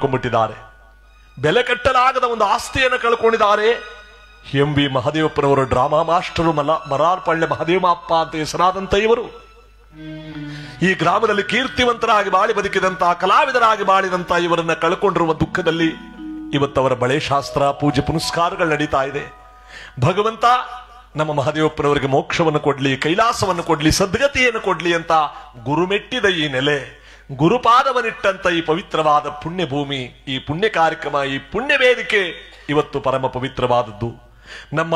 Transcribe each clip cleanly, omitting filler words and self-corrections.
ಕೊಂಡ್ಬಿಟ್ಟಿದ್ದಾರೆ. ಬೆಲೆ ಕಟ್ಟಲಾಗದ ಒಂದು ಆಸ್ತಿಯನ್ನು ಕಳ್ಕೊಂಡಿದ್ದಾರೆ. ಎಂ ವಿ ಮಹದೇವಪ್ಪನವರು ಡ್ರಾಮಾ ಮಾಸ್ಟರು, ಮರಾರ್ಪಳ್ಳೆ ಮಹದೇವಪ್ಪ ಅಂತ ಹೆಸರಾದಂತ ಇವರು ಈ ಗ್ರಾಮದಲ್ಲಿ ಕೀರ್ತಿವಂತರಾಗಿ ಬಾಳಿ ಬದುಕಿದಂತಹ ಕಲಾವಿದರಾಗಿ ಬಾಳಿದಂತ ಇವರನ್ನ ಕಳ್ಕೊಂಡಿರುವ ದುಃಖದಲ್ಲಿ ಇವತ್ತವರ ಬಳೆ ಶಾಸ್ತ್ರ ಪೂಜೆ ಪುನಸ್ಕಾರಗಳು ನಡೀತಾ ಇದೆ. ಭಗವಂತ ನಮ್ಮ ಮಹದೇವಪ್ಪನವರಿಗೆ ಮೋಕ್ಷವನ್ನು ಕೊಡ್ಲಿ, ಕೈಲಾಸವನ್ನು ಕೊಡ್ಲಿ, ಸದ್ಗತಿಯನ್ನು ಕೊಡ್ಲಿ ಅಂತ ಗುರುಮೆಟ್ಟಿದ ಈ ನೆಲೆ, ಗುರುಪಾದವನ್ನಿಟ್ಟಂತ ಈ ಪವಿತ್ರವಾದ ಪುಣ್ಯ ಭೂಮಿ, ಈ ಪುಣ್ಯ ಕಾರ್ಯಕ್ರಮ, ಈ ಪುಣ್ಯ ವೇದಿಕೆ ಇವತ್ತು ಪರಮ ಪವಿತ್ರವಾದದ್ದು. ನಮ್ಮ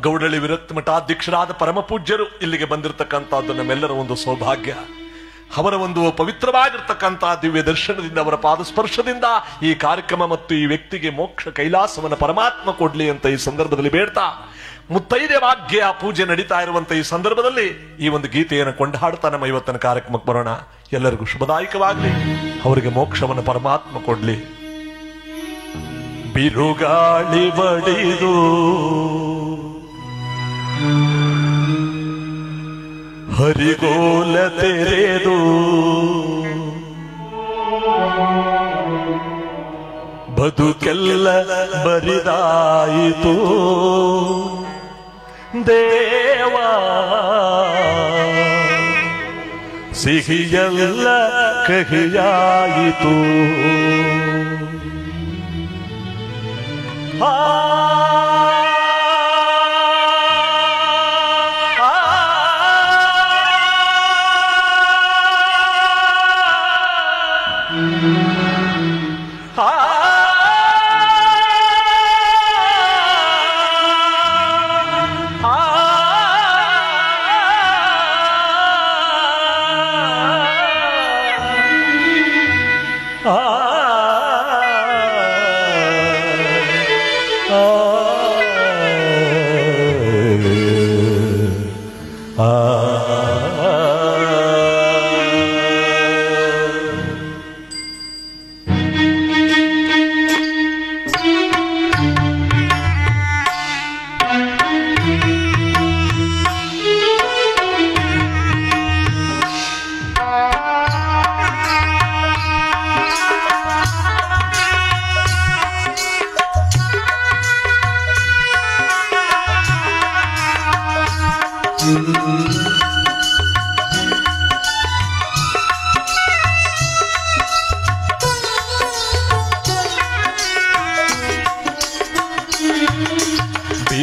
ಗೌಡಳ್ಳಿ ವಿರಕ್ತ ಮಠಾಧ್ಯಕ್ಷರಾದ ಪರಮ ಪೂಜ್ಯರು ಇಲ್ಲಿಗೆ ಬಂದಿರತಕ್ಕಂಥದ್ದು ನಮ್ಮೆಲ್ಲರ ಒಂದು ಸೌಭಾಗ್ಯ. ಅವರ ಒಂದು ಪವಿತ್ರವಾಗಿರ್ತಕ್ಕಂಥ ದಿವ್ಯ ದರ್ಶನದಿಂದ, ಅವರ ಪಾದಸ್ಪರ್ಶದಿಂದ ಈ ಕಾರ್ಯಕ್ರಮ ಮತ್ತು ಈ ವ್ಯಕ್ತಿಗೆ ಮೋಕ್ಷ ಕೈಲಾಸವನ್ನು ಪರಮಾತ್ಮ ಕೊಡ್ಲಿ ಅಂತ ಈ ಸಂದರ್ಭದಲ್ಲಿ ಬೇಡ್ತಾ, ಮುತ್ತೈದೆ ಭಾಗ್ಯ ಪೂಜೆ ನಡೀತಾ ಇರುವಂತ ಈ ಸಂದರ್ಭದಲ್ಲಿ ಈ ಒಂದು ಗೀತೆಯನ್ನು ಕೊಂಡಾಡ್ತಾ ನಮ್ಮ ಇವತ್ತಿನ ಕಾರ್ಯಕ್ರಮಕ್ಕೆ ಬರೋಣ. ಎಲ್ಲರಿಗೂ ಶುಭದಾಯಕವಾಗಲಿ, ಅವರಿಗೆ ಮೋಕ್ಷವನ್ನು ಪರಮಾತ್ಮ ಕೊಡ್ಲಿ. ಬಿರುಗಾಳಿ ಬಡಿದು ಹರಿಗೋಲ ತೆರೆದು ಬದುಕೆಲ್ಲ ಬರಿದಾಯಿತು ದೇವಾ, ಸಿಹಿಯಲ್ಲ ಕಹಿಯಾಯಿತು.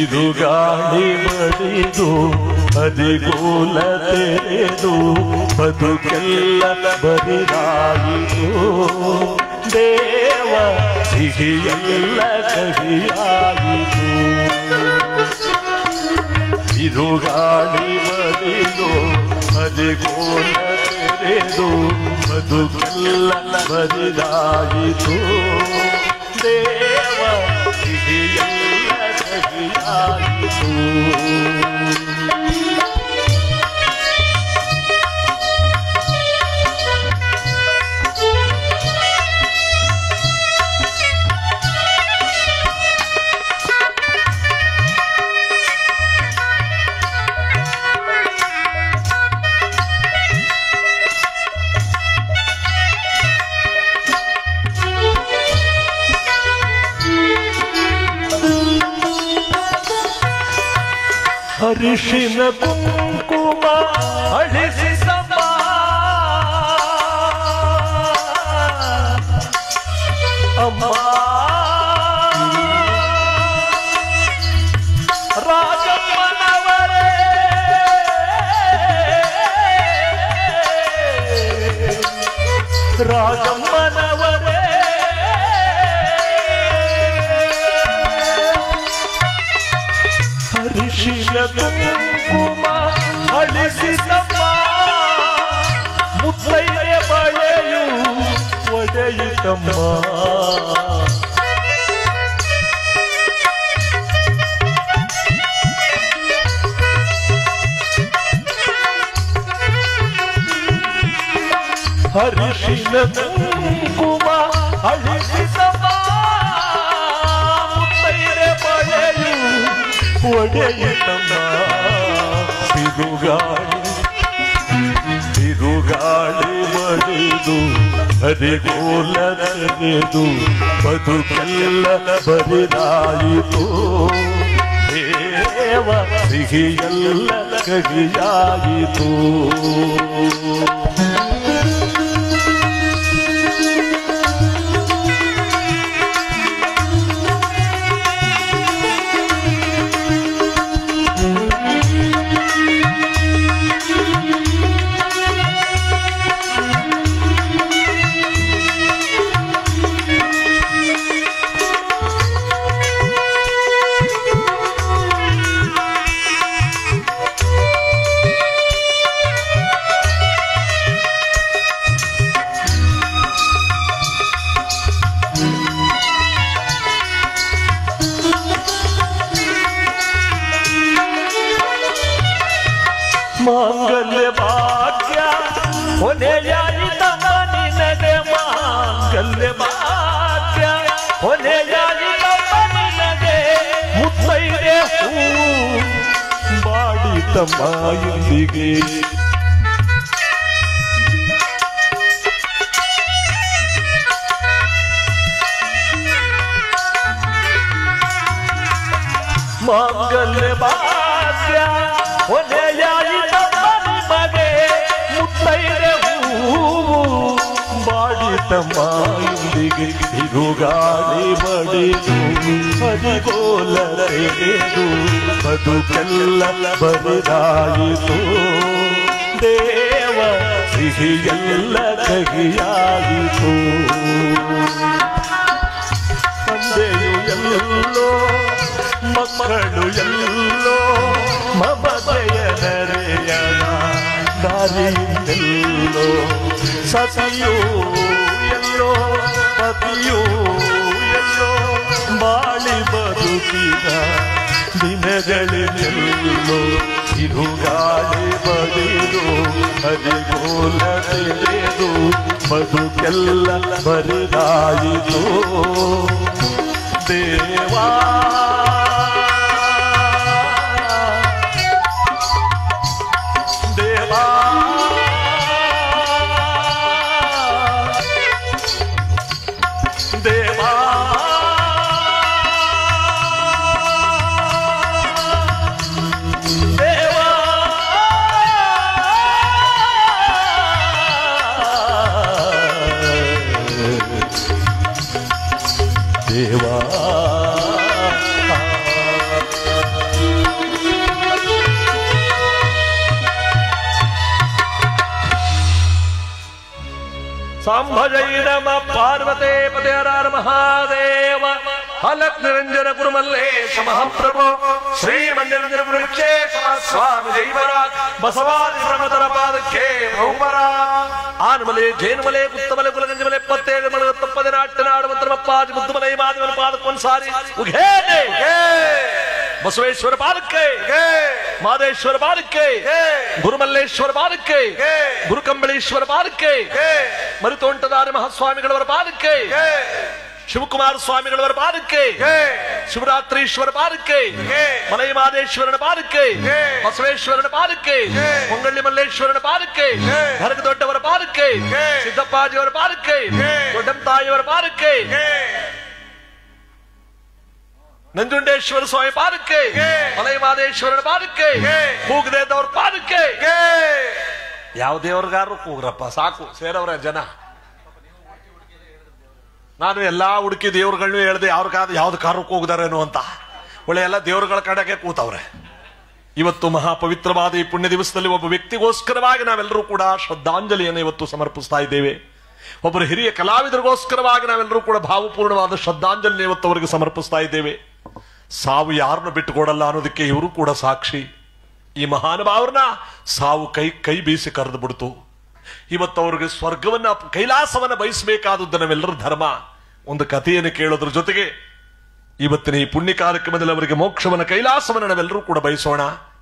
ಬಿರುಗಾಳಿ ಬಡಿದು ಹರಿಗೋಲ ತೆರೆದು ಬದುಕೆಲ್ಲ ಬರಿದಾಯಿತು ದೇವ, ಸಿಹಿಯಲ್ಲ ಕಹಿಯಾಯಿತು. ಬಿರುಗಾಳಿ ಬಡಿದು ಹರಿಗೋಲ ತೆರೆದು ಬದುಕೆಲ್ಲ ಬರಿದಾಯಿತು ದೇವ, ಸಿಹಿಯಲ್ಲ ಕಹಿಯಾಯಿತು. ಅರಿಶಿನ ಕುಂಕುಮ ಅಳಿಸಿ ಸಮ ಅಮ್ಮ ರಾಜಮ್ಮನವರೇ, ರಾಜಮ್ಮನವರೇ, ಹರಿಶಿನ ಕುಂಕುಮ ಅಳಿಸಿ ಸಮ ಮುತ್ತೈದೆ ಬಳೆಯು ಒಡೆಯಿತಮ್ಮ. ಹರಿಶಿನ ಕುಂಕುಮ ಅಳಿಸಿ ಸಮ ಮುತ್ತೈದೆ ಬಳೆಯು ಒಡೆಯಿತಮ್ಮ. ಬಿರುಗಾಳಿ ಬಡಿದು ಹರಿಗೋಲ ತೆರೆದು ಬದುಕೆಲ್ಲ ಬರಿದಾಯಿತು ದೇವ ಸಿಹಿಯೆಲ್ಲ ಕಹಿಯಾಯಿತು ಮಾಂಗಲ್ಯ ಭಾಗ್ಯ ಹೊನೆಯಾಯಿತಮ್ಮ ನಿನಗೆ ಮಾಂಗಲ್ಯ ಭಾಗ್ಯ ಹೊನೆಯಾಯಿತಮ್ಮ ನಿನಗೆ ಮುತ್ತೈದೆ ಹೂ ಬಾಡಿತಮ್ಮ ಇಂದಿಗೆ ಮಾಂಗಲ್ಯ ಭಾಗ್ಯ ಹೊನೆಯಾಯಿತಮ್ಮ ನಿಮಗೆ ಮುತ್ತೈದೆ ಹೂವು ಬಾಡಿತಮ್ಮ ಇಂದಿಗೆ ತಿರುಗಾಡಿ ಬಡಿದು ಹರಿಗೋಲ ತೆರೆದು ಬದುಕೆಲ್ಲ ಬರಿದಾಯಿತು ದೇವ ಸಿಹಿಯೆಲ್ಲ ಕಹಿಯಾಯಿತು ತಂದೆಯು ಎಲ್ಲೋ ಮಕ್ಕಳು ಎಲ್ಲೋ ಮಮತೆಯ ನೆರೆಯನ ದಾರಿಯೆಲ್ಲೋ ಸತಿಯೋ ಎಲ್ಲೋ ಪತಿಯೋ ಎಲ್ಲೋ ಬಾಳಿ ಬದುಕಿದ ದಿನಗಳೆಲ್ಲೋ ತಿರುಗಾಳಿ ಬಡಿದು ಹರಿಗೋಲ ತೆರೆದು ಬದುಕೆಲ್ಲ ಬರಿದಾಯಿತು ದೇವಾ ದೇವಾ ದೇವಾ ದೇವಾ सांभजै नमः पार्वते पते हर महादेव हलक निरंजन गुरुमल्लेश महाप्रभु श्रीमन्निरंजन गुरुक्षे स्वामी जैवराज बसवादि ब्रह्मतर पादಕ್ಕೆ ಬಹುಮರ ಆನಮಲೆ ಜೇನುಮಲೆ ಗುತ್ತಮಲೆ ಕುಲಗಂಜಮಲೆ ಪತ್ತೇಳು ಮಲಗ ತಪ್ಪದೆ ನಾಟ್ಯನಾಡು ಮಂತ್ರಮಪ್ಪಾಜಿ ಮುದ್ದುಮಲೆ ಮಾದೇವನ ಪಾದಕ್ಕೊಂದ್ಸಾರಿ ಉಘೇನೆ ಬಸವೇಶ್ವರ ಪಾದಕ್ಕೆ ಮಾದೇಶ್ವರ ಪಾದಕ್ಕೆ ಗುರುಮಲ್ಲೇಶ್ವರ ಪಾದಕ್ಕೆ ಗುರುಕಂಬಳೇಶ್ವರ ಪಾದಕ್ಕೆ ಮರಿತೋಂಟದಾರಿ ಮಹಾಸ್ವಾಮಿಗಳವರ ಪಾದಕ್ಕೆ ಶಿವಕುಮಾರ ಸ್ವಾಮಿಗಳವರ ಪಾದಕ್ಕೆ ಶಿವರಾತ್ರೀಶ್ವರ ಪಾದಕ್ಕೆ ಮಲೈ ಮಾದೇಶ್ವರನ ಪಾದಕ್ಕೆ ಬಸವೇಶ್ವರನ ಪಾದಕ್ಕೆ ಹೊಂಗಳ್ಳಿ ಮಲ್ಲೇಶ್ವರನ ಪಾದಕ್ಕೆ ಗರಗ ದೊಡ್ಡವರ ಪಾದಕ್ಕೆ ಸಿದ್ದಪ್ಪಾಜಿಯವರ ಪಾದಕ್ಕೆ ದೊಡ್ಡಂತಾಯಿಯವರ ಪಾದಕ್ಕೆ ನಂಜುಂಡೇಶ್ವರ ಸ್ವಾಮಿ ಪಾದಕ್ಕೆ ಮಲೈ ಮಾದೇಶ್ವರನ ಪಾದಕ್ಕೆ ಕೂಗದೇದವ್ರ ಪಾದಕ್ಕೆ ಯಾವ ದೇವ್ರಿಗಾರು ಕೂಗ್ರಪ್ಪ ಸಾಕು ಸೇರವ್ರ ಜನ. ನಾನು ಎಲ್ಲಾ ಹುಡುಕಿ ದೇವ್ರುಗಳನ್ನೂ ಹೇಳ್ದೆ ಯಾವ್ದು ಕಾರಕ್ಕೆ ಹೋಗ್ದಾರೇನೋ ಅಂತ. ಒಳ್ಳೆ ಎಲ್ಲ ದೇವ್ರುಗಳ ಕಡೆಗೆ ಕೂತವ್ರೆ. ಇವತ್ತು ಮಹಾಪವಿತ್ರವಾದ ಈ ಪುಣ್ಯ ದಿವಸದಲ್ಲಿ ಒಬ್ಬ ವ್ಯಕ್ತಿಗೋಸ್ಕರವಾಗಿ ನಾವೆಲ್ಲರೂ ಕೂಡ ಶ್ರದ್ಧಾಂಜಲಿಯನ್ನು ಇವತ್ತು ಸಮರ್ಪಿಸ್ತಾ ಇದ್ದೇವೆ. ಒಬ್ಬರು ಹಿರಿಯ ಕಲಾವಿದರಿಗೋಸ್ಕರವಾಗಿ ನಾವೆಲ್ಲರೂ ಕೂಡ ಭಾವಪೂರ್ಣವಾದ ಶ್ರದ್ಧಾಂಜಲಿ ಇವತ್ತು ಅವರಿಗೆ ಸಮರ್ಪಿಸ್ತಾ ಇದ್ದೇವೆ. ಸಾವು ಯಾರನ್ನು ಬಿಟ್ಟುಕೊಡಲ್ಲ ಅನ್ನೋದಕ್ಕೆ ಇವರು ಕೂಡ ಸಾಕ್ಷಿ. ಈ ಮಹಾನುಭಾವರನ್ನ ಸಾವು ಕೈ ಬೀಸಿ ಕರೆದು ಬಿಡ್ತು. ಇವತ್ತು ಅವ್ರಿಗೆ ಸ್ವರ್ಗವನ್ನ ಕೈಲಾಸವನ್ನ ಬಯಸಬೇಕಾದದ್ದು ನಮ್ಮೆಲ್ಲರ ಧರ್ಮ. ಒಂದು ಕಥೆಯನ್ನು ಕೇಳೋದ್ರ ಜೊತೆಗೆ ಇವತ್ತಿನ ಈ ಪುಣ್ಯ ಕಾರ್ಯಕ್ರಮದಲ್ಲಿ ಅವರಿಗೆ ಮೋಕ್ಷವನ್ನ ಕೈಲಾಸವನ್ನ ನಾವೆಲ್ಲರೂ ಕೂಡ ಬಯಸೋಣ.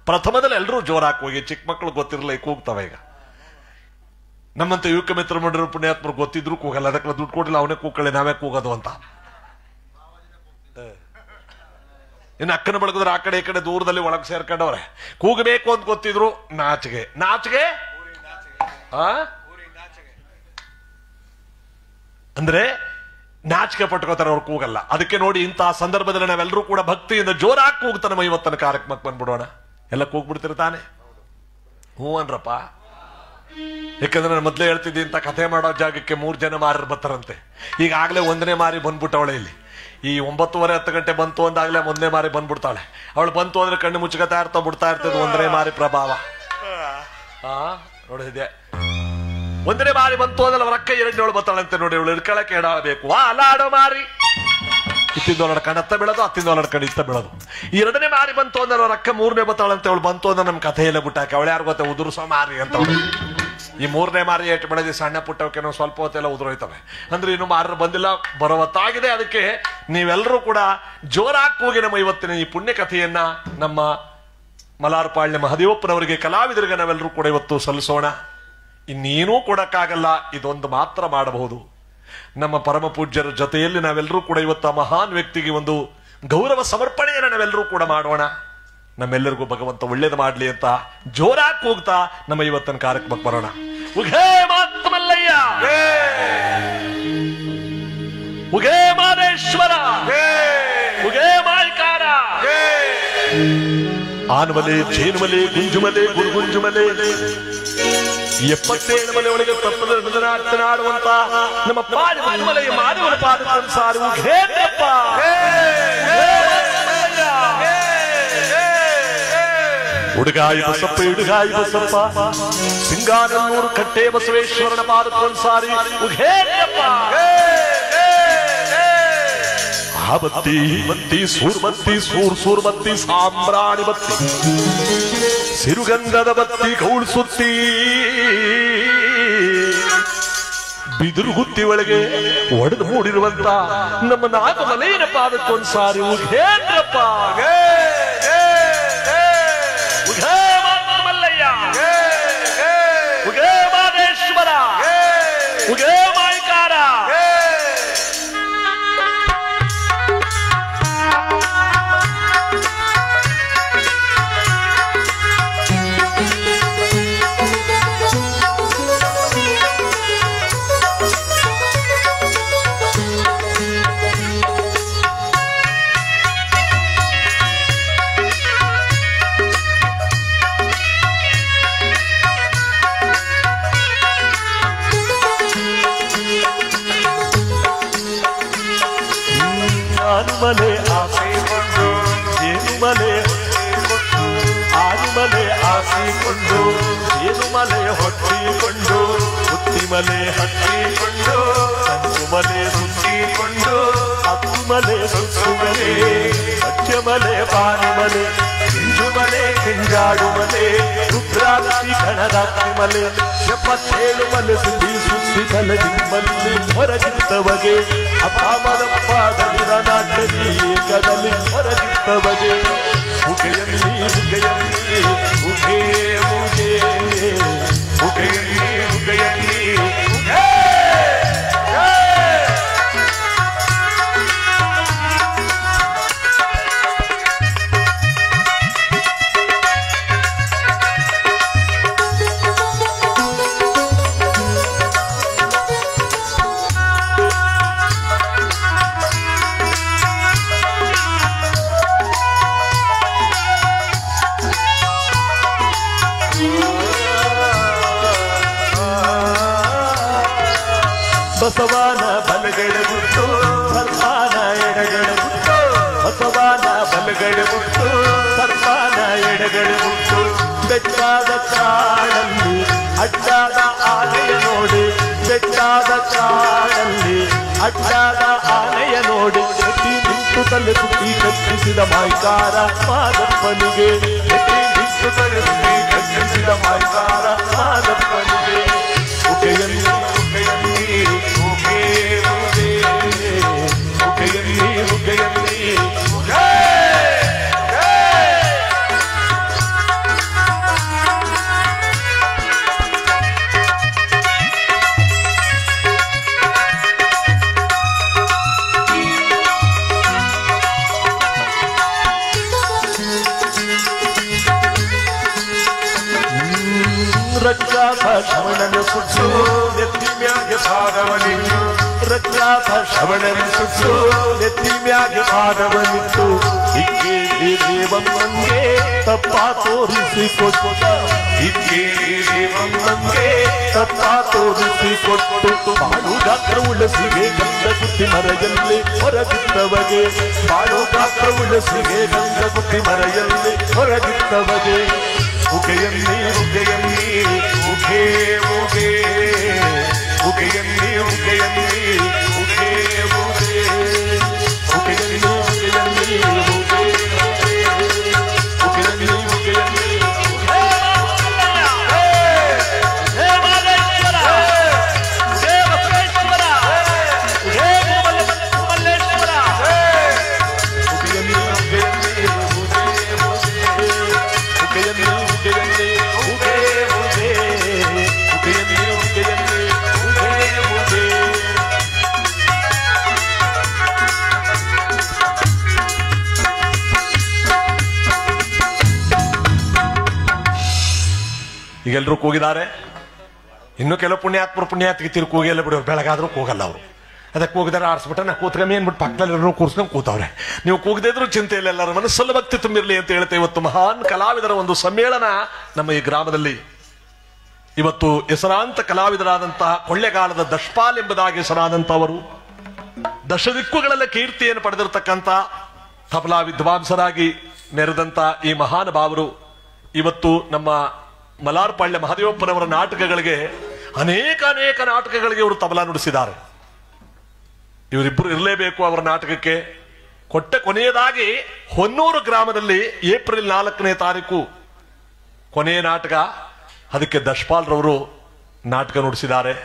ಪ್ರಥಮದಲ್ಲಿ ಎಲ್ಲರೂ ಜೋರಾಗಿ ಹೋಗಿ, ಚಿಕ್ಕ ಮಕ್ಕಳು ಗೊತ್ತಿರಲ್ಲ ಈಗ ಕೂಗ್ತವೆ. ಈಗ ನಮ್ಮಂತ ಯುವಕ ಮಿತ್ರ ಮಂಡಳ ಪುಣ್ಯಾತ್ಮರು ಗೊತ್ತಿದ್ರು ಕೂಗಲ್ಲ, ಅದಕ್ಕೆ ದುಡ್ಡು ಕೊಟ್ಟಿಲ್ಲ ಅವನೇ ಕೂಗಳೆ ನಾವೇ ಕೂಗೋದು ಅಂತ. ಇನ್ನು ಅಕ್ಕನ ಬಳಗಿದ್ರೆ ಆ ಕಡೆ ಈ ಕಡೆ ದೂರದಲ್ಲಿ ಒಳಗೆ ಸೇರ್ಕೊಂಡವ್ರೆ. ಕೂಗಬೇಕು ಅಂತ ಗೊತ್ತಿದ್ರು ನಾಚಿಗೆ ಅಂದ್ರೆ ನಾಚಿಕೆ ಪಟ್ಕೋತಾರೆ, ಅವ್ರು ಕೂಗಲ್ಲ. ಅದಕ್ಕೆ ನೋಡಿ ಇಂತಹ ಸಂದರ್ಭದಲ್ಲಿ ನಾವೆಲ್ಲರೂ ಕೂಡ ಭಕ್ತಿಯಿಂದ ಜೋರಾಗಿ ಕೂಗ್ತಾನೆ ನಮ್ಮ ಇವತ್ತಿನ ಕಾರ್ಯಕ್ರಮಕ್ಕೆ ಬಂದ್ಬಿಡೋಣ. ಎಲ್ಲ ಕೂಗ್ಬಿಡ್ತಿರ್ತಾನೆ, ಹ್ಞೂ ಅನ್ರಪ್ಪ. ಯಾಕಂದ್ರೆ ನಾನು ಮೊದಲೇ ಹೇಳ್ತಿದ್ದಿ, ಇಂಥ ಕಥೆ ಮಾಡೋ ಜಾಗಕ್ಕೆ 3 ಜನ ಮಾರರು ಬರ್ತಾರಂತೆ. ಈಗಾಗಲೇ 1ನೇ ಮಾರಿ ಬಂದ್ಬಿಟ್ಟವಳೆ. ಇಲ್ಲಿ ಈ 9:30-10 ಗಂಟೆ ಬಂತು ಅಂದಾಗಲೇ 1ನೇ ಮಾರಿ ಬಂದ್ಬಿಡ್ತಾಳೆ. ಅವಳು ಬಂತು ಅಂದ್ರೆ ಕಣ್ಣು ಮುಚ್ಚುತ್ತಾ ಇರ್ತಾ ಬಿಡ್ತಾ ಇರ್ತದೆ 1ನೇ ಮಾರಿ ಪ್ರಭಾವ. ನೋಡಿದೆ 1ನೇ ಮಾರಿ ಬಂತು ಅಂದ್ರೆ ಅವ್ರ ಅಕ್ಕ 2ನೇಳು ಬರ್ತಾಳಂತೆ. ನೋಡಿ, ಇವಳು ಇಡ್ಕೊಳಕ್ಕೆ ಎಡಾಳಬೇಕು. ಅಲಾಡೋ ಮಾರಿ ಇತ್ತಿಂದ ನಡ್ಕೊಂಡು ಅತ್ತ ಬೀಳೋದು, ಅತ್ತಿಂದ ನಡ್ಕೊಂಡು ಇತ್ತ ಬೀಳೋದು. 2ನೇ ಮಾರಿ ಬಂತು ಅಂದ್ರೆ ಅವ್ರ ಅಕ್ಕ 3ನೇ ಬರ್ತಾಳಂತೆ. ಅವಳು ಬಂತು ಅಂದ್ರೆ ನಮ್ಮ ಕಥೆಯಲ್ಲೇ ಬಿಟ್ಟಾಕೆ. ಅವಳು ಯಾರು ಗೊತ್ತೆ, ಉದುರ್ಸೋ ಮಾರಿ ಅಂತ. ಈ 3ನೇ ಮಾರಿ ಏಟು ಬೆಳೆದಿ ಸಣ್ಣ ಪುಟ್ಟವಕ್ಕೇನೋ ಸ್ವಲ್ಪ ಹೊತ್ತೆಲ್ಲ ಉದುರೋಯ್ತವೆ. ಅಂದ್ರೆ ಇನ್ನು ಮಾರರು ಬಂದಿಲ್ಲ, ಬರೋವತ್ತಾಗಿದೆ. ಅದಕ್ಕೆ ನೀವೆಲ್ಲರೂ ಕೂಡ ಜೋರಾಗಿ ಕೂಗಿ ನಮ್ಮ ಇವತ್ತಿನ ಈ ಪುಣ್ಯ ಕಥೆಯನ್ನ ನಮ್ಮ ಮಲಾರ್ಪಾಳ್ಯ ಮಹದೇವಪ್ಪನವರಿಗೆ, ಕಲಾವಿದರಿಗೆ ನಾವೆಲ್ಲರೂ ಕೂಡ ಇವತ್ತು ಸಲ್ಲಿಸೋಣ. ಇನ್ನೇನೂ ಕೊಡಕ್ಕಾಗಲ್ಲ, ಇದೊಂದು ಮಾತ್ರ ಮಾಡಬಹುದು. ನಮ್ಮ ಪರಮ ಪೂಜ್ಯರ ಜೊತೆಯಲ್ಲಿ ನಾವೆಲ್ಲರೂ ಕೂಡ ಇವತ್ತು ಆ ಮಹಾನ್ ವ್ಯಕ್ತಿಗೆ ಒಂದು ಗೌರವ ಸಮರ್ಪಣೆಯನ್ನು ನಾವೆಲ್ಲರೂ ಕೂಡ ಮಾಡೋಣ. ನಮ್ಮೆಲ್ಲರಿಗೂ ಭಗವಂತ ಒಳ್ಳೇದು ಮಾಡ್ಲಿ ಅಂತ ಜೋರಾಗಿ ಕೂಗ್ತಾ ನಮ್ಮ ಇವತ್ತಿನ ಕಾರ್ಯಕ್ರಮಕ್ಕೆ ಬರೋಣ. ಉಘೇ ಮಾತ್ಮಲ್ಲಯ್ಯ, ಉಘೇ ಮಾದೇಶ್ವರ, ಉಘೇ ಮಾಯ್ಕಾರ, ಆನುಮಲೆ, ಜೇನುಮಲೆ, ಗುಂಜುಮಲೆ, ಗುರುಗುಂಜುಮಲೆ, 77 ಮಲೆ ಒಳಗೆ ತಪ್ಪದ ಆಡುವಂತ ನಮ್ಮ ಪಾಡಿಮಲೆಯ ಮಾನವನ ಪಾದಕ್ಕನುಸಾರ ಉಘೇಂದ್ರಪ್ಪ, ಹುಡುಗಾಯಿ ಬಸಪ್ಪ, ಇಡುಗಾಯಿ ಬಸಪ್ಪ, ಸಿಂಗಾನಲ್ಲೂರು ಕಟ್ಟೆ ಬಸವೇಶ್ವರನ ಪಾದಕ್ಕನುಸಾರಿ ಉಘೇಂದ್ರಪ್ಪ. ಬತ್ತಿ ಬತ್ತಿ ಸೂರ್ಬತ್ತಿ, ಸೂರ್ಬತ್ತಿ, ಸಾಂಬ್ರಾಣಿ ಬತ್ತಿ, ಸಿರುಗಂಧದ ಬತ್ತಿ ಕೌಳಿಸುತ್ತಿ, ಬಿದಿರು ಗುತ್ತಿ ಒಳಗೆ ಒಡೆದು ಮೂಡಿರುವಂತ ನಮ್ಮ ನಾಗಮಲೆಯ ಪಾದಕ್ಕೊಂದ್ಸಾರಿ ಉಘೇಂದ್ರಪ್ಪ, ಉಘೇ ಮಾತ್ಮಲ್ಲಯ್ಯ, ಉಘೇ ಮಾದೇಶ್ವರ, ಉಘೇ ಮಾಯ್ಕಾರ. ಆನುಮಲೆ ಆಸೆಕೊಂಡು, ಜೇನುಮಲೆ ಆನುಮಲೆ ಆಸೆಕೊಂಡು, ಜೇನುಮಲೆ ಹೊಟ್ಟಿಕೊಂಡು, ಬುತ್ತಿಮಲೆ ಹತ್ತಿಕೊಂಡು, ಸಂಚುಮಲೆ ಸುತ್ತಿಕೊಂಡು, ಹತ್ತುಮಲೆ ಸುತ್ತುಮಲೆ, ಸತ್ಯಮಲೆ ಪಾನಿಮಲೆ, ಹಿಂಜುಮಲೆ ಹಿಂಜಾಡುಮಲೆ, ರುದ್ರಾಕ್ಷಿ ಗಣರಾತ್ರಿಮಲೆ, 77 ಮಲೆ ಸುದ್ದಿ ಸುದ್ದಿ ಕಲಗಿಮ್ಮಲ್ಲಿ ಹೊರಗಿತ್ತವಗೆ, ಅಪಾಮದಪ್ಪಾದಲಿರ ನಾಟಲಿ ಏಕದಲ್ಲಿ ಹೊರಗಿತ್ತವಗೆ, ಉಗೆಯಲ್ಲಿ ಉಗೆಯಲ್ಲಿ ಉಗೆ ಉಗೆ, ಉಗೆಯಲ್ಲಿ ಉಗೆಯಲ್ಲಿ ಉಗೆ. ಬಸವಾನ ಬಲಗಡೆ ಬಿಟ್ಟು ಸರ್ಪಾನ ಎಡಗಡೆ ಬಿಟ್ಟು, ಬಸವಾನ ಬಲಗಡೆ ಬಿಟ್ಟು ಸರ್ಪಾನ ಎಡಗಡೆ ಬಿಟ್ಟು, ಬೆಟ್ಟಾದ ಕಾಡಲ್ಲಿ ಅಡ್ಡಾದ ಆನೆಯ ನೋಡಿ, ಬೆಟ್ಟಾದ ಕಾಡಲ್ಲಿ ಅಡ್ಡಾದ ಆನೆಯ ನೋಡಿ, ಎತ್ತಿ ನಿಂತು ತಲೆ ಸುತ್ತಿ ಕಟ್ಟಿಸಿದ ಮಾಯ್ಕಾರ ಮಾದಪ್ಪನಿಗೆ, ಎತ್ತಿ ನಿಂತು ತಲೆ ಸುತ್ತಿ ಕಟ್ಟಿಸಿದ ಮಾಯ್ಕಾರ ಮಾದಪ್ಪನಿಗೆ, ಉಗೆಯಲ್ಲಿ ಉಗೆಯಲ್ಲಿ ಉಗೆ ಉಗೆ, ಉಗೆಯಲ್ಲಿ ಉಗೆಯಲ್ಲಿ ಉಗೆ. ರಕ್ತಾದ ಶಮನನ ಸುಟ್ಟು, ನೆತ್ತಿ ಮ್ಯಾಗೆ ಭಾಗವನಿಟ್ಟು, ಪ್ರಖ್ಯಾತ ಶ್ರವಣನಿಸುತ್ತು ನೆತ್ತಿ ಮ್ಯಾಗೆ ಪಾದವನಿತ್ತು ಇಕ್ಕೇ ದೇವಮ್ಮಂಗೆ ತಪ್ಪ ತೋರಿಸಿಕೊಟ್ಟ ಇಕ್ಕೇ ದೇವಮ್ಮಂಗೆ ತಪ್ಪ ತೋರಿಸಿಕೊಟ್ಟು ಬಾಳು ಗಾತ್ರವುಳ್ಳ ಸಿಗೆ ಗಂಧ ಗುತ್ತಿ ಮರೆಯಲ್ಲಿ ಹೊರಗಿದ್ದವಗೆ ಬಾಳು ಗಾತ್ರವುಳ್ಳ ಸಿಗೆ ಗಂಧ ಗುತ್ತಿ ಮರೆಯಲ್ಲಿ ಹೊರಗಿದ್ದವಗೆ ಉಗೆಯಲ್ಲಿ ಉಗೆಯಲ್ಲಿ ಉಗೆ ಉಗೆ ಉಗೆಯಲ್ಲಿ ಉಗೆಯಲ್ಲಿ ಉಗೆ ಉಗೆ ಉಗೆಯಲ್ಲಿ ಉಗೆಯಲ್ಲಿ ಉಗೆಯಲ್ಲಿ ಉಗೆಯಲ್ಲಿ ಈಗೆಲ್ಲರೂ ಕೂಗಿದ್ದಾರೆ. ಇನ್ನು ಕೆಲವು ಪುಣ್ಯಾತ್ಮರು ತಿರು ಕೂಗಿಲ್ಲ ಬಿಡೋರು, ಬೆಳಗಾದ್ರೂ ಕೂಗಲ್ಲ ಅವರು. ಅದಕ್ಕೆ ಕೂಗಿದಾರೆ ಆರಿಸ್ಬಿಟ್ರೆ ನಾ ಕೂತ್ಕಮ್ಮಿ ಏನ್ಬಿಟ್ಟು ಪಕ್ಕದಲ್ಲಿ ಕೂರ್ಸ್ಕೊಂಡು ಕೂತವ್ರೆ. ನೀವು ಕೂಗದಿದ್ರು ಚಿಂತೆ ಇಲ್ಲ, ಎಲ್ಲರ ಮನಸ್ಸಲ್ಲಿ ಭಕ್ತಿ ತುಂಬಿರಲಿ ಅಂತ ಹೇಳ್ತೇವೆ. ಇವತ್ತು ಮಹಾನ್ ಕಲಾವಿದರ ಒಂದು ಸಮ್ಮೇಳನ ನಮ್ಮ ಈ ಗ್ರಾಮದಲ್ಲಿ. ಇವತ್ತು ಹೆಸರಾಂತ ಕಲಾವಿದರಾದಂತಹ ಕೊಳ್ಳೆಗಾಲದ ದಶಪಾಲ್ ಎಂಬುದಾಗಿ ಹೆಸರಾದಂತವರು, ದಶದಿಕ್ಕುಗಳೆಲ್ಲ ಕೀರ್ತಿಯನ್ನು ಪಡೆದಿರತಕ್ಕಂಥ ತಬಲಾ ವಿದ್ವಾಂಸರಾಗಿ ಮೆರೆದಂತ ಈ ಮಹಾನುಭಾವರು ಇವತ್ತು ನಮ್ಮ ಮಲಾರ್ಪಾಳ್ಯ ಮಹದೇವಪ್ಪನವರ ನಾಟಕಗಳಿಗೆ ಅನೇಕ ನಾಟಕಗಳಿಗೆ ಇವರು ತಬಲಾ ನುಡಿಸಿದ್ದಾರೆ. ಇವರಿಬ್ಬರು ಇರಲೇಬೇಕು ಅವರ ನಾಟಕಕ್ಕೆ. ಕೊನೆಯದಾಗಿ ಹೊನ್ನೂರು ಗ್ರಾಮದಲ್ಲಿ ಏಪ್ರಿಲ್ 4ನೇ ತಾರೀಕು ಕೊನೆಯ ನಾಟಕ. ಅದಕ್ಕೆ ದಶಪಾಲ್ರವರು ನಾಟಕ ನುಡಿಸಿದ್ದಾರೆ.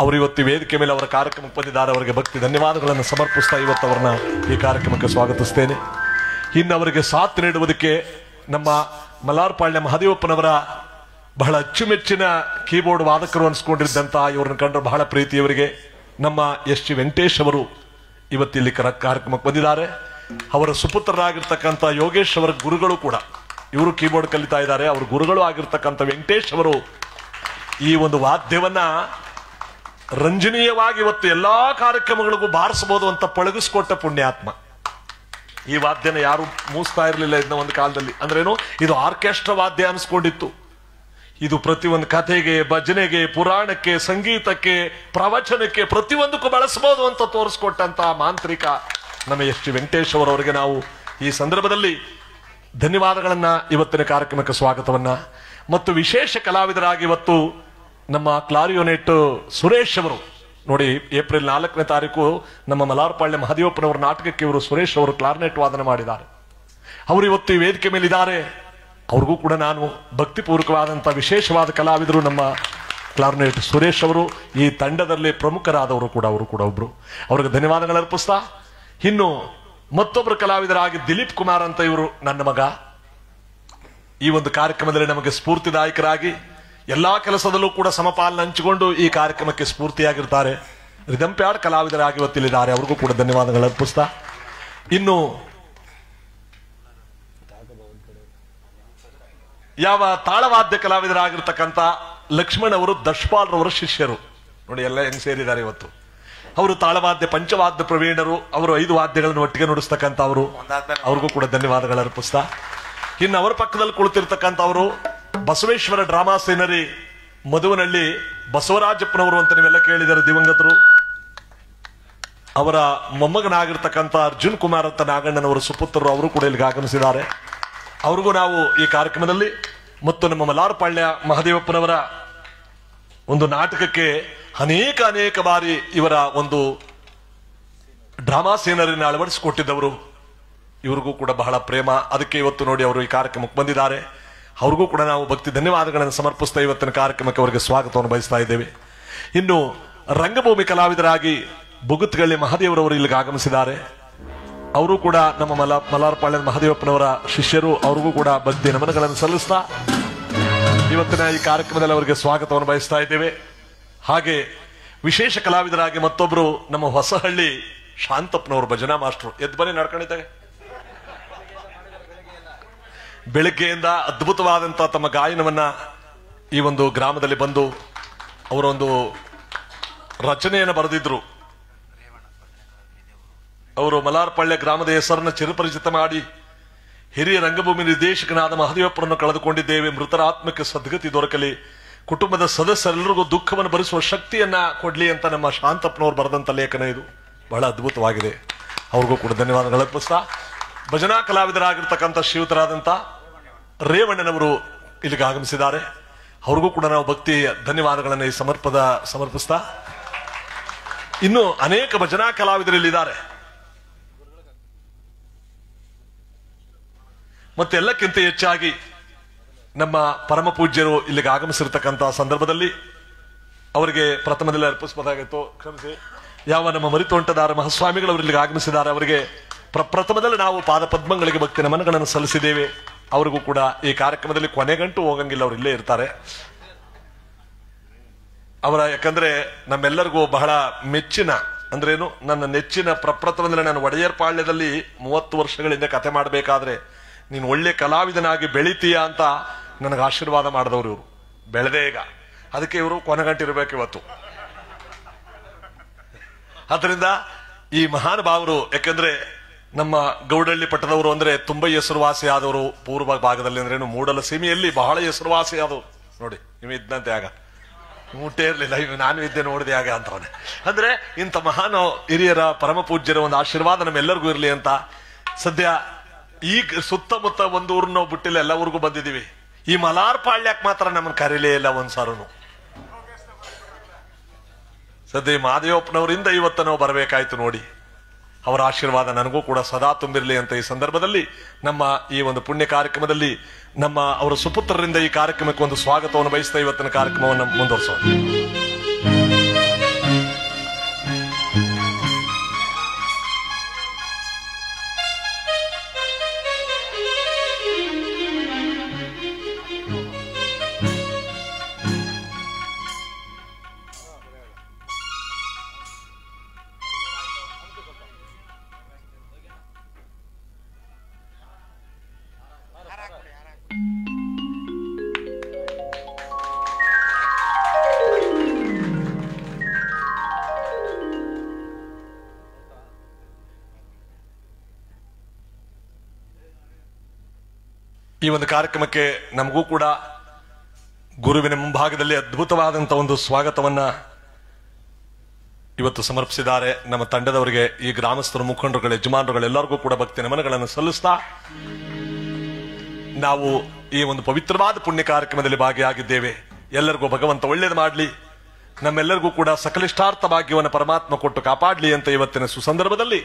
ಅವರು ಇವತ್ತು ವೇದಿಕೆ ಮೇಲೆ ಅವರ ಕಾರ್ಯಕ್ರಮಕ್ಕೆ ಬಂದಿದ್ದಾರೆ. ಅವರಿಗೆ ಭಕ್ತಿ ಧನ್ಯವಾದಗಳನ್ನು ಸಮರ್ಪಿಸ್ತಾ ಇವತ್ತು ಅವರನ್ನ ಈ ಕಾರ್ಯಕ್ರಮಕ್ಕೆ ಸ್ವಾಗತಿಸ್ತೇನೆ. ಇನ್ನು ಅವರಿಗೆ ಸಾಥ್ ನೀಡುವುದಕ್ಕೆ ನಮ್ಮ ಮಲಾರ್ಪಾಳ್ಯ ಮಹದೇವಪ್ಪನವರ ಬಹಳ ಅಚ್ಚುಮೆಚ್ಚಿನ ಕೀಬೋರ್ಡ್ ವಾದಕರು ಅನ್ಸ್ಕೊಂಡಿದ್ದಂತ ಇವ್ರನ್ನ ಕಂಡ್ರೆ ಬಹಳ ಪ್ರೀತಿ ಇವರಿಗೆ ನಮ್ಮ ಎಸ್ ಜಿ ವೆಂಕಟೇಶ್ ಅವರು ಇವತ್ತು ಇಲ್ಲಿ ಕಾರ್ಯಕ್ರಮಕ್ಕೆ ಬಂದಿದ್ದಾರೆ. ಅವರ ಸುಪುತ್ರರಾಗಿರ್ತಕ್ಕಂಥ ಯೋಗೇಶ್ ಅವರ ಗುರುಗಳು ಕೂಡ ಇವರು ಕೀಬೋರ್ಡ್ ಕಲಿತಾ ಇದ್ದಾರೆ. ಅವ್ರ ಗುರುಗಳು ಆಗಿರ್ತಕ್ಕಂಥ ವೆಂಕಟೇಶ್ ಅವರು ಈ ಒಂದು ವಾದ್ಯವನ್ನ ರಂಜನೀಯವಾಗಿ ಇವತ್ತು ಎಲ್ಲಾ ಕಾರ್ಯಕ್ರಮಗಳಿಗೂ ಬಾರಿಸಬಹುದು ಅಂತ ಪಳಗಿಸ್ಕೊಟ್ಟ ಪುಣ್ಯಾತ್ಮ. ಈ ವಾದ್ಯನ ಯಾರು ಮೂಸ್ತಾ ಇರಲಿಲ್ಲ ಇದನ್ನ ಒಂದು ಕಾಲದಲ್ಲಿ. ಅಂದ್ರೇನು, ಇದು ಆರ್ಕೆಸ್ಟ್ರಾ ವಾದ್ಯ ಅನ್ಸ್ಕೊಂಡಿತ್ತು. ಇದು ಪ್ರತಿಯೊಂದು ಕಥೆಗೆ, ಭಜನೆಗೆ, ಪುರಾಣಕ್ಕೆ, ಸಂಗೀತಕ್ಕೆ, ಪ್ರವಚನಕ್ಕೆ ಪ್ರತಿಯೊಂದಕ್ಕೂ ಬಳಸಬಹುದು ಅಂತ ತೋರಿಸ್ಕೊಟ್ಟಂತ ಮಾಂತ್ರಿಕ ನಮ್ಮ ಎಸ್ ಜಿ ವೆಂಕಟೇಶ್ ಅವರವರಿಗೆ ನಾವು ಈ ಸಂದರ್ಭದಲ್ಲಿ ಧನ್ಯವಾದಗಳನ್ನ, ಇವತ್ತಿನ ಕಾರ್ಯಕ್ರಮಕ್ಕೆ ಸ್ವಾಗತವನ್ನ. ಮತ್ತು ವಿಶೇಷ ಕಲಾವಿದರಾಗಿ ಇವತ್ತು ನಮ್ಮ ಕ್ಲಾರಿಯೋನೆಟ್ ಸುರೇಶ್ ಅವರು ನೋಡಿ, ಏಪ್ರಿಲ್ 4ನೇ ತಾರೀಕು ನಮ್ಮ ಮಲಾರ್ಪಾಳ್ಯ ಮಹದೇವಪ್ಪನವರ ನಾಟಕಕ್ಕೆ ಇವರು ಸುರೇಶ್ ಅವರು ಕ್ಲಾರ್ನೆಟ್ ವಾದನ ಮಾಡಿದ್ದಾರೆ. ಅವರು ಇವತ್ತು ಈ ವೇದಿಕೆ ಮೇಲಿದ್ದಾರೆ. ಅವ್ರಿಗೂ ಕೂಡ ನಾನು ಭಕ್ತಿಪೂರ್ವಕವಾದಂಥ ವಿಶೇಷವಾದ ಕಲಾವಿದರು ನಮ್ಮ ಕ್ಲಾರ್ನೆಟ್ ಸುರೇಶ್ ಅವರು. ಈ ತಂಡದಲ್ಲಿ ಪ್ರಮುಖರಾದವರು ಕೂಡ ಅವರು ಕೂಡ ಒಬ್ರು. ಅವ್ರಿಗೆ ಧನ್ಯವಾದಗಳು ಅರ್ಪಿಸ್ತಾ, ಇನ್ನು ಮತ್ತೊಬ್ಬರು ಕಲಾವಿದರಾಗಿ ದಿಲೀಪ್ ಕುಮಾರ್ ಅಂತ ಇವರು ನನ್ನ ಮಗ. ಈ ಒಂದು ಕಾರ್ಯಕ್ರಮದಲ್ಲಿ ನಮಗೆ ಸ್ಫೂರ್ತಿದಾಯಕರಾಗಿ ಎಲ್ಲಾ ಕೆಲಸದಲ್ಲೂ ಕೂಡ ಸಮಪಾಲನ ಹಂಚಿಕೊಂಡು ಈ ಕಾರ್ಯಕ್ರಮಕ್ಕೆ ಸ್ಫೂರ್ತಿಯಾಗಿರ್ತಾರೆ. ರಿದಂಪ್ಯಾಡ್ ಕಲಾವಿದರಾಗಿ ಇವತ್ತಿಲ್ಲಿದ್ದಾರೆ. ಅವ್ರಿಗೂ ಕೂಡ ಧನ್ಯವಾದಗಳು ಅರ್ಪಿಸ್ತಾ, ಇನ್ನು ಯಾವ ತಾಳವಾದ್ಯ ಕಲಾವಿದರಾಗಿರ್ತಕ್ಕಂಥ ಲಕ್ಷ್ಮಣ್ ಅವರು ದಶಪಾಲ್ ರವರ ಶಿಷ್ಯರು ನೋಡಿ, ಎಲ್ಲ ಹೆಂಗ್ ಸೇರಿದ್ದಾರೆ ಇವತ್ತು. ಅವರು ತಾಳವಾದ್ಯ ಪಂಚವಾದ್ಯ ಪ್ರವೀಣರು. ಅವರು 5 ವಾದ್ಯಗಳನ್ನು ಒಟ್ಟಿಗೆ ನುಡಿಸ್ತಕ್ಕಂಥ ಅವರು. ಅವ್ರಿಗೂ ಕೂಡ ಧನ್ಯವಾದಗಳು ಅರ್ಪಿಸ್ತಾ, ಇನ್ನು ಅವರ ಪಕ್ಕದಲ್ಲಿ ಕುಳಿತಿರ್ತಕ್ಕಂಥವರು ಬಸವೇಶ್ವರ ಡ್ರಾಮಾ ಸೀನರಿ ಮದುವನಹಳ್ಳಿ ಬಸವರಾಜಪ್ಪನವರು ಅಂತ ನೀವೆಲ್ಲ ಕೇಳಿದರೆ ದಿವಂಗತರು. ಅವರ ಮೊಮ್ಮಗನಾಗಿರ್ತಕ್ಕಂಥ ಅರ್ಜುನ್ ಕುಮಾರ್ ಅಂತ ನಾಗಣ್ಣನವರ ಸುಪುತ್ರರು. ಅವರು ಕೂಡ ಇಲ್ಲಿಗೆ ಆಗಮಿಸಿದ್ದಾರೆ. ಅವ್ರಿಗೂ ನಾವು ಈ ಕಾರ್ಯಕ್ರಮದಲ್ಲಿ ಮತ್ತು ನಮ್ಮ ಮಲಾರ್ಪಾಳ್ಯ ಮಹದೇವಪ್ಪನವರ ಒಂದು ನಾಟಕಕ್ಕೆ ಅನೇಕ ಬಾರಿ ಇವರ ಒಂದು ಡ್ರಾಮಾ ಸೀನರಿನ ಅಳವಡಿಸಿಕೊಟ್ಟಿದ್ದವರು. ಇವ್ರಿಗೂ ಕೂಡ ಬಹಳ ಪ್ರೇಮ. ಅದಕ್ಕೆ ಇವತ್ತು ನೋಡಿ ಅವರು ಈ ಕಾರ್ಯಕ್ರಮಕ್ಕೆ ಬಂದಿದ್ದಾರೆ. ಅವ್ರಿಗೂ ಕೂಡ ನಾವು ಭಕ್ತಿ ಧನ್ಯವಾದಗಳನ್ನು ಸಮರ್ಪಿಸ್ತಾ ಇವತ್ತಿನ ಕಾರ್ಯಕ್ರಮಕ್ಕೆ ಅವರಿಗೆ ಸ್ವಾಗತವನ್ನು ಬಯಸ್ತಾ ಇದ್ದೇವೆ. ಇನ್ನು ರಂಗಭೂಮಿ ಕಲಾವಿದರಾಗಿ ಬುಗುತ್ಗಳ್ಳಿ ಮಹದೇವರವರು ಇಲ್ಲಿಗೆ ಆಗಮಿಸಿದ್ದಾರೆ. ಅವರು ಕೂಡ ನಮ್ಮ ಮಲಾರ್ಪಾಳ್ಯ ಮಹದೇವಪ್ಪನವರ ಶಿಷ್ಯರು. ಅವ್ರಿಗೂ ಕೂಡ ಭಕ್ತಿ ನಮನಗಳನ್ನು ಸಲ್ಲಿಸ್ತಾ ಇವತ್ತಿನ ಈ ಕಾರ್ಯಕ್ರಮದಲ್ಲಿ ಅವರಿಗೆ ಸ್ವಾಗತವನ್ನು ಬಯಸ್ತಾ ಇದ್ದೇವೆ. ಹಾಗೆ ವಿಶೇಷ ಕಲಾವಿದರಾಗಿ ಮತ್ತೊಬ್ರು ನಮ್ಮ ಹೊಸಹಳ್ಳಿ ಶಾಂತಪ್ಪನವರು ಭಜನಾ ಮಾಸ್ಟರು. ಎದ್ದು ಬನ್ನಿ, ನಡ್ಕೊಂಡಿದ್ದಾಗ ಬೆಳಗ್ಗೆಯಿಂದ ಅದ್ಭುತವಾದಂತ ತಮ್ಮ ಗಾಯನವನ್ನ ಈ ಒಂದು ಗ್ರಾಮದಲ್ಲಿ ಬಂದು ಅವರೊಂದು ರಚನೆಯನ್ನು ಬರೆದಿದ್ರು. ಅವರು ಮಲಾರ್ಪಳ್ಳಿ ಗ್ರಾಮದ ಹೆಸರನ್ನು ಚಿರಪರಿಚಿತ ಮಾಡಿ ಹಿರಿಯ ರಂಗಭೂಮಿ ನಿರ್ದೇಶಕನಾದ ಮಹದೇವಪ್ಪರನ್ನು ಕಳೆದುಕೊಂಡಿದ್ದೇವೆ. ಮೃತರ ಆತ್ಮಕ್ಕೆ ಸದ್ಗತಿ ದೊರಕಲಿ, ಕುಟುಂಬದ ಸದಸ್ಯರೆಲ್ಲರಿಗೂ ದುಃಖವನ್ನು ಭರಿಸುವ ಶಕ್ತಿಯನ್ನ ಕೊಡ್ಲಿ ಅಂತ ನಮ್ಮ ಶಾಂತಪ್ಪನವರು ಬರೆದಂತ ಲೇಖನ ಇದು. ಬಹಳ ಅದ್ಭುತವಾಗಿದೆ. ಅವ್ರಿಗೂ ಕೂಡ ಧನ್ಯವಾದಗಳು ಅರ್ಪಿಸ್ತಾ, ಭಜನಾ ಕಲಾವಿದರಾಗಿರ್ತಕ್ಕಂಥ ಶ್ರೀಯುತರಾದಂಥ ರೇವಣ್ಣನವರು ಇಲ್ಲಿಗೆ ಆಗಮಿಸಿದ್ದಾರೆ. ಅವ್ರಿಗೂ ಕೂಡ ನಾವು ಭಕ್ತಿಯ ಧನ್ಯವಾದಗಳನ್ನು ಈ ಸಮರ್ಪಿಸ್ತಾ, ಇನ್ನು ಅನೇಕ ಭಜನಾ ಕಲಾವಿದರಿಲ್ಲಿದ್ದಾರೆ. ಮತ್ತೆ ಎಲ್ಲಕ್ಕಿಂತ ಹೆಚ್ಚಾಗಿ ನಮ್ಮ ಪರಮ ಪೂಜ್ಯರು ಇಲ್ಲಿಗೆ ಆಗಮಿಸಿರ್ತಕ್ಕಂತಹ ಸಂದರ್ಭದಲ್ಲಿ ಅವರಿಗೆ ಪ್ರಥಮದಲ್ಲಿ ಅರ್ಪಿಸಬಹುದಾಗಿತ್ತು, ಕ್ಷಮಿಸಿ. ಯಾವ ನಮ್ಮ ಮರಿತೋಂಟದಾರ ಮಹಾಸ್ವಾಮಿಗಳು ಅವರು ಇಲ್ಲಿಗೆ ಆಗಮಿಸಿದ್ದಾರೆ, ಅವರಿಗೆ ಪ್ರಥಮದಲ್ಲಿ ನಾವು ಪಾದ ಪದ್ಮಗಳಿಗೆ ಭಕ್ತಿ ನಮನಗಳನ್ನು ಸಲ್ಲಿಸಿದ್ದೇವೆ. ಅವರಿಗೂ ಕೂಡ ಈ ಕಾರ್ಯಕ್ರಮದಲ್ಲಿ ಕೊನೆಗಂಟು ಹೋಗಂಗಿಲ್ಲ, ಅವರು ಇಲ್ಲೇ ಇರ್ತಾರೆ. ಅವರ ಯಾಕಂದ್ರೆ ನಮ್ಮೆಲ್ಲರಿಗೂ ಬಹಳ ಮೆಚ್ಚಿನ ಅಂದ್ರೇನು, ನನ್ನ ನೆಚ್ಚಿನ ಪ್ರಪ್ರಥಮದಲ್ಲಿ ನಾನು ಒಡೆಯರ್ ಪಾಳ್ಯದಲ್ಲಿ 30 ವರ್ಷಗಳಿಂದ ಕತೆ ಮಾಡಬೇಕಾದ್ರೆ ನೀನು ಒಳ್ಳೆ ಕಲಾವಿದನಾಗಿ ಬೆಳಿತೀಯ ಅಂತ ನನಗೆ ಆಶೀರ್ವಾದ ಮಾಡಿದವರು ಇವರು. ಬೆಳೆದೇ ಈಗ, ಅದಕ್ಕೆ ಇವರು ಕೊನೆಗಂಟಿರ್ಬೇಕು ಇವತ್ತು. ಆದ್ರಿಂದ ಈ ಮಹಾನುಭಾವರು, ಯಾಕಂದ್ರೆ ನಮ್ಮ ಗೌಡಳ್ಳಿ ಪಟ್ಟದವರು ಅಂದ್ರೆ ತುಂಬಾ ಹೆಸರುವಾಸಿ ಆದವರು. ಪೂರ್ವ ಭಾಗದಲ್ಲಿ ಅಂದ್ರೇನು ಮೂಡಲ ಸೀಮೆಯಲ್ಲಿ ಬಹಳ ಹೆಸರುವಾಸಿ ಆದವರು. ನೋಡಿ, ನೀವು ಇದ್ದಂತೆ ಆಗ ಊಟೇ ಇರ್ಲಿಲ್ಲ, ನಾನು ಇದ್ದೆ ನೋಡಿದೆ ಆಗ ಅಂತವನೆ. ಅಂದ್ರೆ ಇಂಥ ಮಹಾನ್ ಹಿರಿಯರ ಪರಮ ಪೂಜ್ಯರ ಒಂದು ಆಶೀರ್ವಾದ ನಮ್ಮೆಲ್ಲರಿಗೂ ಇರ್ಲಿ ಅಂತ. ಸದ್ಯ ಈಗ ಸುತ್ತಮುತ್ತ ಒಂದು ಊರನ್ನ ಬಿಟ್ಟಿಲ್ಲ, ಎಲ್ಲ ಊರಿಗೂ ಬಂದಿದ್ದೀವಿ. ಈ ಮಲಾರ್ಪಾಳ್ಯಕ್ಕೆ ಮಾತ್ರ ನಮ್ಮನ್ನು ಕರೀಲೇ ಇಲ್ಲ ಒಂದ್ಸಾರನು. ಸದ್ಯ ಮಹಾದೇವಪ್ಪನವರಿಂದ ಇವತ್ತು ನಾವು ಬರಬೇಕಾಯ್ತು ನೋಡಿ. ಅವರ ಆಶೀರ್ವಾದ ನನಗೂ ಕೂಡ ಸದಾ ತುಂಬಿರಲಿ ಅಂತ ಈ ಸಂದರ್ಭದಲ್ಲಿ ನಮ್ಮ ಈ ಒಂದು ಪುಣ್ಯ ಕಾರ್ಯಕ್ರಮದಲ್ಲಿ ನಮ್ಮ ಅವರ ಸುಪುತ್ರರಿಂದ ಈ ಕಾರ್ಯಕ್ರಮಕ್ಕೆ ಒಂದು ಸ್ವಾಗತವನ್ನು ಬಯಸ್ತಾ ಇವತ್ತಿನ ಕಾರ್ಯಕ್ರಮವನ್ನು ಮುಂದುವರಿಸೋಣ. ಈ ಒಂದು ಕಾರ್ಯಕ್ರಮಕ್ಕೆ ನಮಗೂ ಕೂಡ ಗುರುವಿನ ಮುಂಭಾಗದಲ್ಲಿ ಅದ್ಭುತವಾದಂತಹ ಒಂದು ಸ್ವಾಗತವನ್ನ ಇವತ್ತು ಸಮರ್ಪಿಸಿದ್ದಾರೆ ನಮ್ಮ ತಂಡದವರಿಗೆ. ಈ ಗ್ರಾಮಸ್ಥರು, ಮುಖಂಡರುಗಳು, ಯಜಮಾನರುಗಳು ಎಲ್ಲರಿಗೂ ಕೂಡ ಭಕ್ತಿ ನಮನಗಳನ್ನು ಸಲ್ಲಿಸ್ತಾ ನಾವು ಈ ಒಂದು ಪವಿತ್ರವಾದ ಪುಣ್ಯ ಕಾರ್ಯಕ್ರಮದಲ್ಲಿ ಭಾಗಿಯಾಗಿದ್ದೇವೆ. ಎಲ್ಲರಿಗೂ ಭಗವಂತ ಒಳ್ಳೇದು ಮಾಡಲಿ, ನಮ್ಮೆಲ್ಲರಿಗೂ ಕೂಡ ಸಕಲಿಷ್ಟಾರ್ಥ ಭಾಗ್ಯವನ್ನು ಪರಮಾತ್ಮ ಕೊಟ್ಟು ಕಾಪಾಡಲಿ ಅಂತ ಇವತ್ತಿನ ಸುಸಂದರ್ಭದಲ್ಲಿ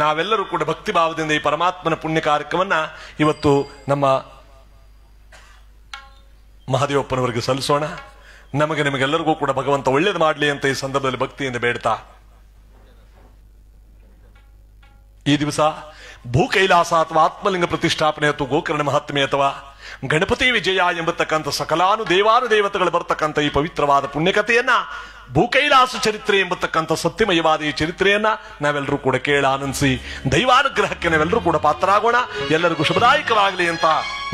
ನಾವೆಲ್ಲರೂ ಕೂಡ ಭಕ್ತಿ ಭಾವದಿಂದ ಈ ಪರಮಾತ್ಮನ ಪುಣ್ಯ ಕಾರ್ಯಕ್ರಮವನ್ನ ಇವತ್ತು ನಮ್ಮ ಮಹಾದೇವಪ್ಪನವರಿಗೆ ಸಲ್ಲಿಸೋಣ. ನಿಮಗೆಲ್ಲರಿಗೂ ಕೂಡ ಭಗವಂತ ಒಳ್ಳೇದು ಮಾಡಲಿ ಅಂತ ಈ ಸಂದರ್ಭದಲ್ಲಿ ಭಕ್ತಿಯಿಂದ ಬೇಡ್ತಾ, ಈ ದಿವಸ ಭೂ ಕೈಲಾಸ ಅಥವಾ ಆತ್ಮಲಿಂಗ ಪ್ರತಿಷ್ಠಾಪನೆ ಅಥವಾ ಗೋಕರ್ಣ ಮಹಾತ್ಮೆ ಅಥವಾ ಗಣಪತಿ ವಿಜಯ ಎಂಬತಕ್ಕಂಥ ಸಕಲಾನು ದೇವಾನುದೇವತೆಗಳು ಬರ್ತಕ್ಕಂಥ ಈ ಪವಿತ್ರವಾದ ಪುಣ್ಯಕಥೆಯನ್ನ, ಭೂಕೈಲಾಸ ಚರಿತ್ರೆ ಎಂಬತಕ್ಕಂಥ ಸತ್ಯಮಯವಾದ ಈ ಚರಿತ್ರೆಯನ್ನ ನಾವೆಲ್ಲರೂ ಕೂಡ ಕೇಳ ಆನಂದಿಸಿ ದೈವಾನುಗ್ರಹಕ್ಕೆ ನಾವೆಲ್ಲರೂ ಕೂಡ ಪಾತ್ರರಾಗೋಣ. ಎಲ್ಲರಿಗೂ ಶುಭದಾಯಕವಾಗಲಿ ಅಂತ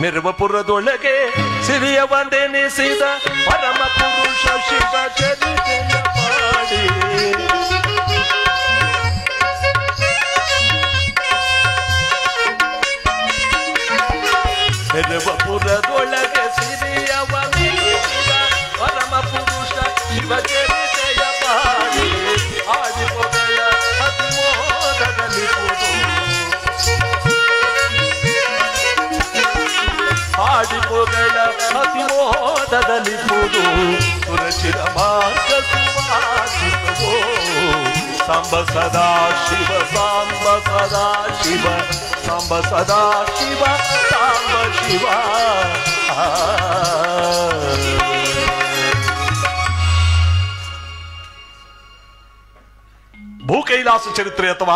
ಮೆರವಪುರದೊಳಗೆ ಸಿರಿಯವನೆನಿಸಿದ ಪರಮ ಪುರುಷ ಶಿವ ಚರಿತ್ರೆಯ ಪಾಡಿ ಮೆರವಪುರದೊಳಗೆ ಸಿರಿಯವನೆನಿಸಿದ ಪರಮ ಪುರುಷ ಶಿವ ಚರಿತ್ರೆಯ ಪಾಡಿ ಆದಿಪೊಗಳ ಅತಿಮೋದದಲ್ಲಿ ಆಡಿಪೊಗಳ ಅತಿಮೋದದಲ್ಲಿ ಪುದು ಸುರಚಿರ ಮಾರ್ಗ ಸುವಾಸಿತವೋ ಸಾಂಬ ಸದಾ ಶಿವ ಸಾಂಬ ಸದಾ ಶಿವ ಸಾಂಬ ಸದಾ ಶಿವ ಸಾಂಬ ಶಿವ. ಭೂ ಕೈಲಾಸ ಚರಿತ್ರೆ ಅಥವಾ